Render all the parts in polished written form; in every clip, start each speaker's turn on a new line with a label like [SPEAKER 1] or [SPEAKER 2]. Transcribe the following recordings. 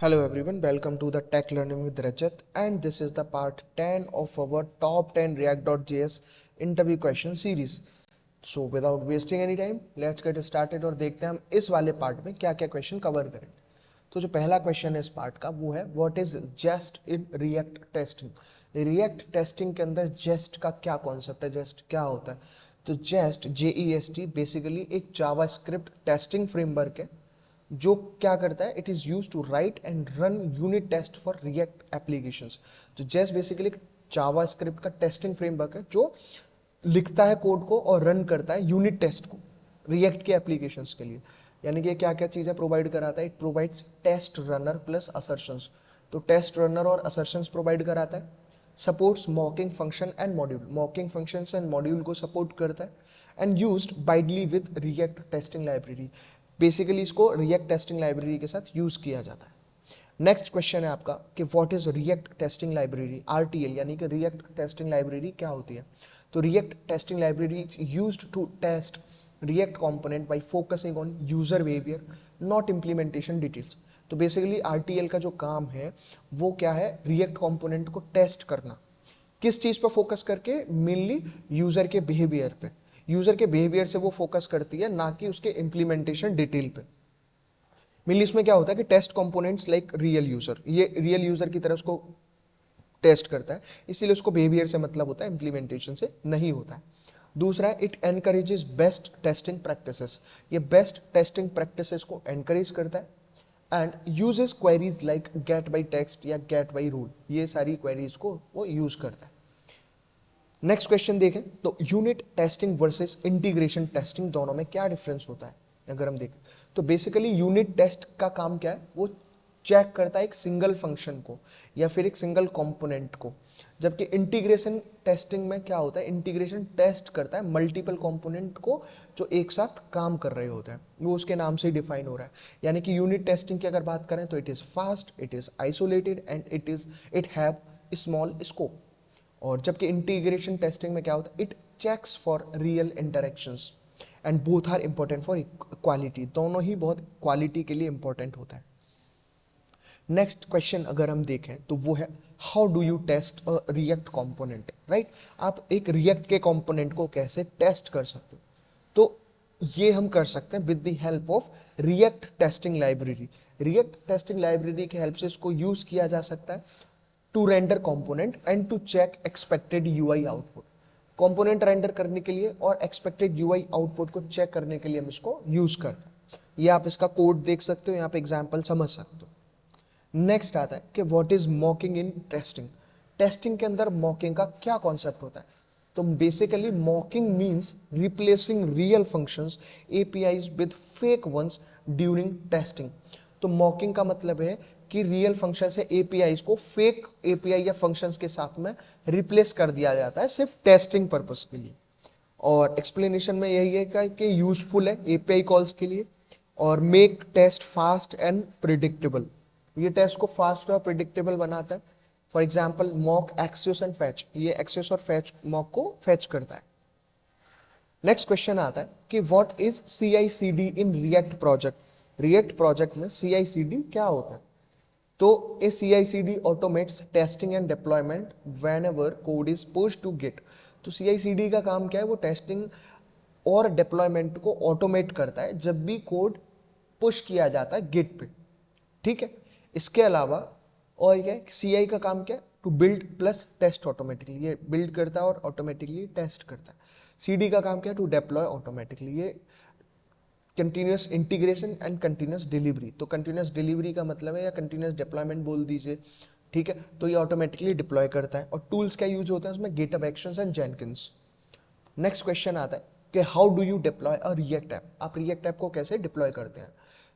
[SPEAKER 1] Hello everyone, welcome to the Tech Learning with Rajat, and this is the part 10 of our top 10 React.js interview question series. So without wasting any time, let's get started और देखते हैं हम इस वाले part में क्या क्या question cover करें। तो जो पहला क्वेश्चन है इस पार्ट का वो है what is Jest in React testing. React testing के अंदर जेस्ट का क्या कॉन्सेप्ट है, जेस्ट क्या होता है। तो जेस्ट JEST बेसिकली एक जावास्क्रिप्ट टेस्टिंग फ्रेमवर्क है जो क्या करता है, it is use to write and run unit test for React applications. तो जेस्ट बेसिकली जावास्क्रिप्ट का टेस्टिंग फ्रेमवर्क है जो लिखता है कोड को और रन करता है यूनिट टेस्ट को रिएक्ट के एप्लीकेशंस के लिए। यानी कि क्या क्या चीज़ें प्रोवाइड कराता है, it provides test runner plus assertions. तो टेस्ट रनर और असर्शंस प्रोवाइड कराता है, supports mocking function and module, mocking functions and module को सपोर्ट करता है and used widely with React testing library. Basically इसको रिएक्ट टेस्टिंग लाइब्रेरी के साथ यूज किया जाता है। नेक्स्ट क्वेश्चन है आपका कि what is react testing library, RTL यानी कि रिएक्ट टेस्टिंग लाइब्रेरी क्या होती है। तो React testing library is used to test React component by focusing on user behaviour not implementation details. तो बेसिकली RTL का जो काम है वो क्या है, रिएक्ट कंपोनेंट को टेस्ट करना। किस चीज पर फोकस करके, मेनली यूजर के बिहेवियर पे। यूजर के बिहेवियर से वो फोकस करती है, ना कि उसके इंप्लीमेंटेशन डिटेल पे। मेनली इसमें क्या होता है कि test components like real user, ये रियल यूजर की तरह उसको टेस्ट करता है, इसीलिए उसको बिहेवियर से मतलब होता है, इंप्लीमेंटेशन से नहीं होता है। दूसरा है it encourages best testing practices, ये बेस्ट टेस्टिंग प्रैक्टिसेस को एनकरेज करता है and uses queries like get by text या गेट बाई रूल, ये सारी क्वेरीज को वो यूज करता है। नेक्स्ट क्वेश्चन देखें तो unit testing versus integration testing दोनों में क्या डिफरेंस होता है अगर हम देखें तो बेसिकली यूनिट टेस्ट का काम क्या है, वो चेक करता है एक सिंगल फंक्शन को या फिर एक सिंगल कंपोनेंट को। जबकि इंटीग्रेशन टेस्टिंग में क्या होता है, इंटीग्रेशन टेस्ट करता है मल्टीपल कंपोनेंट को जो एक साथ काम कर रहे होते हैं, वो उसके नाम से ही डिफाइन हो रहा है। यानी कि यूनिट टेस्टिंग की अगर बात करें तो it is fast, it is isolated and it have small scope. और जबकि इंटीग्रेशन टेस्टिंग में क्या होता है, it checks for real interactions and both are important for quality, दोनों ही बहुत क्वालिटी के लिए इंपॉर्टेंट होता है। नेक्स्ट क्वेश्चन अगर हम देखें तो वो है how do you test a React component, right. आप एक रिएक्ट के कंपोनेंट को कैसे टेस्ट कर सकते हो, तो ये हम कर सकते हैं with the help of React testing library. React testing library के हेल्प से इसको यूज किया जा सकता है to render component and to check expected UI output. Component render करने के लिए और एक्सपेक्टेड UI आउटपुट को चेक करने के लिए हम इसको यूज करते हैं। ये आप इसका कोड देख सकते हो, यहाँ पे एग्जांपल समझ सकते हो। नेक्स्ट आता है कि what is mocking in testing. Testing के अंदर मॉकिंग का क्या कॉन्सेप्ट होता है। तो basically mocking means replacing real functions APIs with fake ones during testing. तो मॉकिंग का मतलब है कि रियल फंक्शन से APIs को फेक API या फंक्शंस के साथ में रिप्लेस कर दिया जाता है सिर्फ टेस्टिंग पर्पस के लिए। और एक्सप्लेनेशन में यही है कि यूजफुल है API कॉल्स के लिए और make test fast and predictable, ये टेस्ट को फास्ट और प्रिडिक्टेबल बनाता है। For example mock Axios and fetch, ये एक्सेस और फैच मॉक को फैच करता है। नेक्स्ट क्वेश्चन आता है कि what is CI/CD in React project. React project में CI/CD क्या होता है। तो a CI/CD automates testing and deployment whenever code is push to Git. तो CI/CD का काम क्या है, वो टेस्टिंग और डिप्लॉयमेंट को ऑटोमेट करता है जब भी कोड पुश किया जाता है गिट पे, ठीक है। इसके अलावा और क्या है, CI का काम क्या है, to build plus test automatically, ये बिल्ड करता है और ऑटोमेटिकली टेस्ट करता है। CD का काम क्या है, टू डिप्लॉय ऑटोमेटिकली, ये continuous integration and continuous delivery. तो कंटिन्यूस डिलीवरी का मतलब है या कंटिन्यूस डिप्लॉयमेंट बोल दीजिए, ठीक है। तो ये ऑटोमेटिकली डिप्लॉय करता है। और टूल्स क्या यूज होते हैं उसमें, GitHub Actions and Jenkins. Next question आता है कि how do you deploy a React app. आप रिएक्ट ऐप को कैसे डिप्लॉय करते हैं।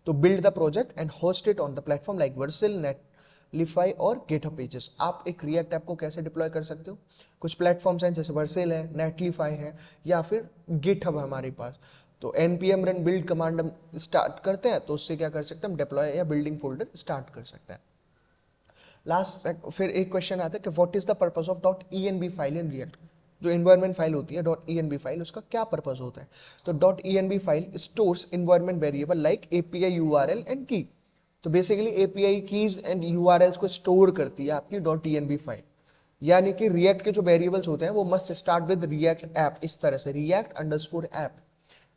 [SPEAKER 1] तो build the project and host it on the platform like Vercel, Netlify और गिटहब पेजेस। आप एक रिएक्ट ऐप को कैसे डिप्लॉय कर सकते हो, कुछ प्लेटफॉर्म्स हैं जैसे वर्सेल है, नेटलिफाई है या फिर गिटहब है हमारे पास। तो npm run build कमांड हम स्टार्ट करते हैं तो उससे क्या कर सकते हैं, हम डिप्लॉय या बिल्डिंग फोल्डर स्टार्ट कर सकते हैं। लास्ट फिर एक क्वेश्चन आता है कि what is the purpose of .env file in React. जो इन्वायरमेंट फाइल होती है .env फाइल, उसका क्या पर्पस होता है। तो .env file stores environment variable like API URL and की। तो basically API keys and URLs को स्टोर करती है आपकी .env फाइल। यानी कि रिएक्ट के जो वेरिएबल्स होते हैं वो must start with React app, इस तरह से react_app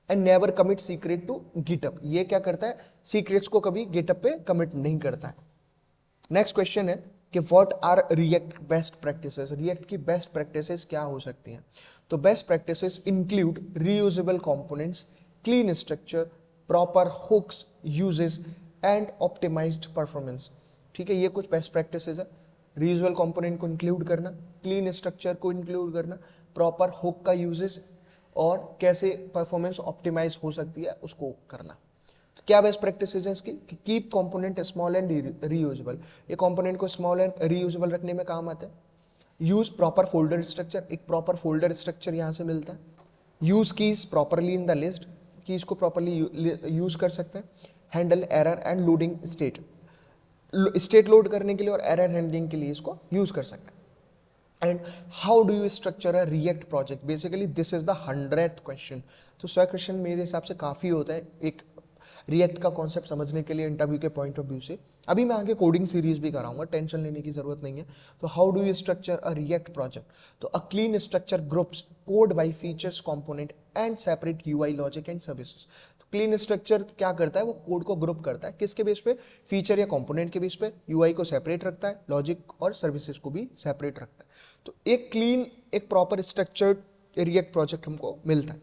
[SPEAKER 1] and never commit secret to GitHub. ये क्या करता है, सीक्रेट्स को कभी गिटअप पे कमिट नहीं करता है। नेक्स्ट क्वेश्चन है कि what are React best practices, React की बेस्ट प्रैक्टिसेस क्या हो सकती हैं। तो best practices include reusable components, clean structure, proper hooks uses and optimised performance. ठीक है, ये कुछ बेस्ट प्रैक्टिसेस है। रीयूजेबल कंपोनेंट को इंक्लूड करना, क्लीन स्ट्रक्चर को इंक्लूड करना, प्रॉपर हुक का यूजेस और कैसे परफॉर्मेंस ऑप्टिमाइज हो सकती है उसको करना। तो क्या बेस्ट प्रैक्टिसेस है इसकी, कि keep component small and reusable. ये कंपोनेंट को स्मॉल एंड रीयूजेबल रखने में काम आता है। यूज प्रॉपर फोल्डर स्ट्रक्चर, एक प्रॉपर फोल्डर स्ट्रक्चर यहाँ से मिलता है। Use keys properly in the list, keys को प्रॉपरली यूज कर सकते हैं। Handle error and loading state, state load करने के लिए और एरर हैंडलिंग के लिए इसको यूज कर सकते हैं। And how do you structure a React project, basically this is the 100th question. तो 100 क्वेश्चन मेरे हिसाब से काफी होता है एक रिएक्ट का कॉन्सेप्ट समझने के लिए इंटरव्यू के पॉइंट ऑफ व्यू से। अभी मैं आगे कोडिंग सीरीज भी कराऊंगा, टेंशन लेने की जरूरत नहीं है। तो how do you structure a React project, तो a clean structure groups code by features component and separate UI logic and services. Clean structure क्या करता है, वो कोड को ग्रुप करता है, किसके बेस पे, फीचर या कंपोनेंट के बेस पे, यूआई को सेपरेट रखता है, लॉजिक और सर्विसेज को भी सेपरेट रखता है। तो एक क्लीन, एक प्रॉपर स्ट्रक्चर्ड रिएक्ट प्रोजेक्ट हमको मिलता है।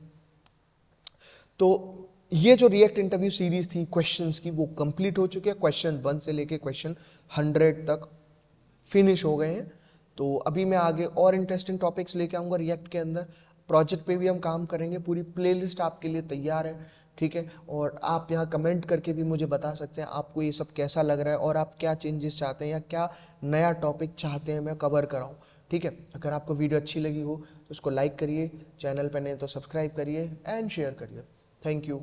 [SPEAKER 1] तो ये जो रिएक्ट इंटरव्यू सीरीज थी क्वेश्चंस की, वो कंप्लीट हो चुके हैं। क्वेश्चन 1 से लेके क्वेश्चन 100 तक फिनिश हो गए हैं। तो अभी मैं आगे और इंटरेस्टिंग टॉपिक्स लेके आऊंगा रिएक्ट के अंदर। प्रोजेक्ट पे भी हम काम करेंगे, पूरी प्लेलिस्ट आपके लिए तैयार है। ठीक है, और आप यहाँ कमेंट करके भी मुझे बता सकते हैं आपको ये सब कैसा लग रहा है और आप क्या चेंजेस चाहते हैं या क्या नया टॉपिक चाहते हैं मैं कवर कराऊं। ठीक है, अगर आपको वीडियो अच्छी लगी हो तो उसको लाइक करिए, चैनल पर नहीं तो सब्सक्राइब करिए एंड शेयर करिए। Thank you.